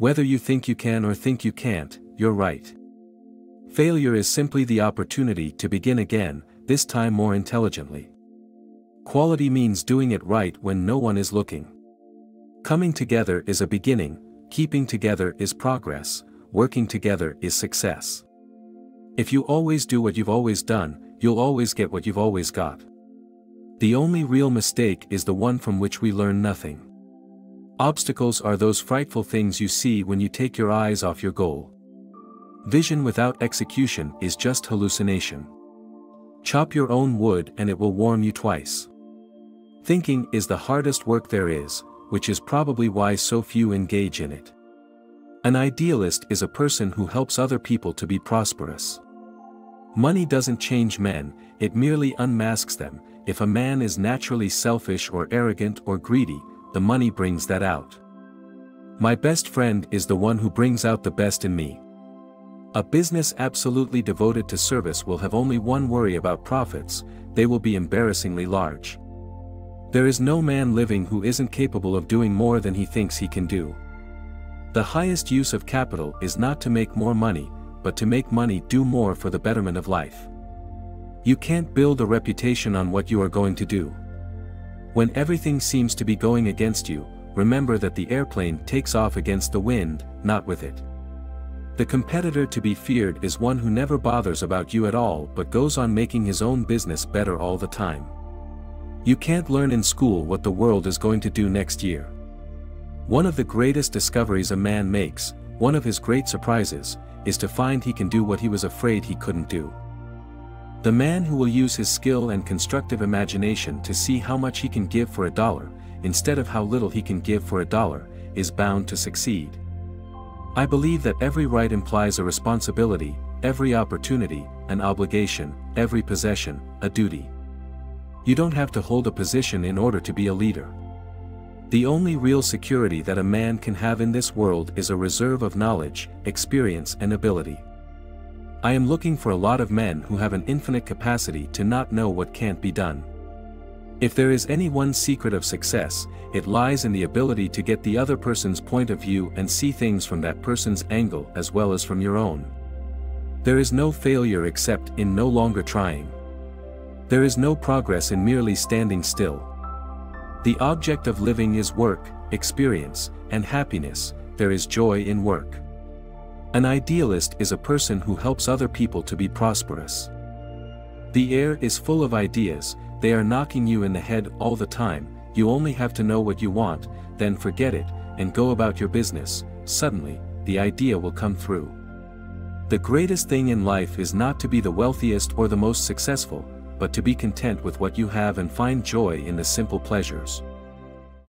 Whether you think you can or think you can't, you're right. Failure is simply the opportunity to begin again, this time more intelligently. Quality means doing it right when no one is looking. Coming together is a beginning, keeping together is progress, working together is success. If you always do what you've always done, you'll always get what you've always got. The only real mistake is the one from which we learn nothing. Obstacles are those frightful things you see when you take your eyes off your goal. Vision without execution is just hallucination. Chop your own wood and it will warm you twice. Thinking is the hardest work there is, which is probably why so few engage in it. An idealist is a person who helps other people to be prosperous. Money doesn't change men, it merely unmasks them. If a man is naturally selfish or arrogant or greedy, the money brings that out. My best friend is the one who brings out the best in me. A business absolutely devoted to service will have only one worry about profits: they will be embarrassingly large. There is no man living who isn't capable of doing more than he thinks he can do. The highest use of capital is not to make more money, but to make money do more for the betterment of life. You can't build a reputation on what you are going to do. When everything seems to be going against you, remember that the airplane takes off against the wind, not with it. The competitor to be feared is one who never bothers about you at all but goes on making his own business better all the time. You can't learn in school what the world is going to do next year. One of the greatest discoveries a man makes, one of his great surprises, is to find he can do what he was afraid he couldn't do. The man who will use his skill and constructive imagination to see how much he can give for $1, instead of how little he can give for $1, is bound to succeed. I believe that every right implies a responsibility, every opportunity, an obligation, every possession, a duty. You don't have to hold a position in order to be a leader. The only real security that a man can have in this world is a reserve of knowledge, experience and ability. I am looking for a lot of men who have an infinite capacity to not know what can't be done. If there is any one secret of success, it lies in the ability to get the other person's point of view and see things from that person's angle as well as from your own. There is no failure except in no longer trying. There is no progress in merely standing still. The object of living is work, experience, and happiness. There is joy in work. An idealist is a person who helps other people to be prosperous. The air is full of ideas, they are knocking you in the head all the time. You only have to know what you want, then forget it, and go about your business. Suddenly, the idea will come through. The greatest thing in life is not to be the wealthiest or the most successful, but to be content with what you have and find joy in the simple pleasures.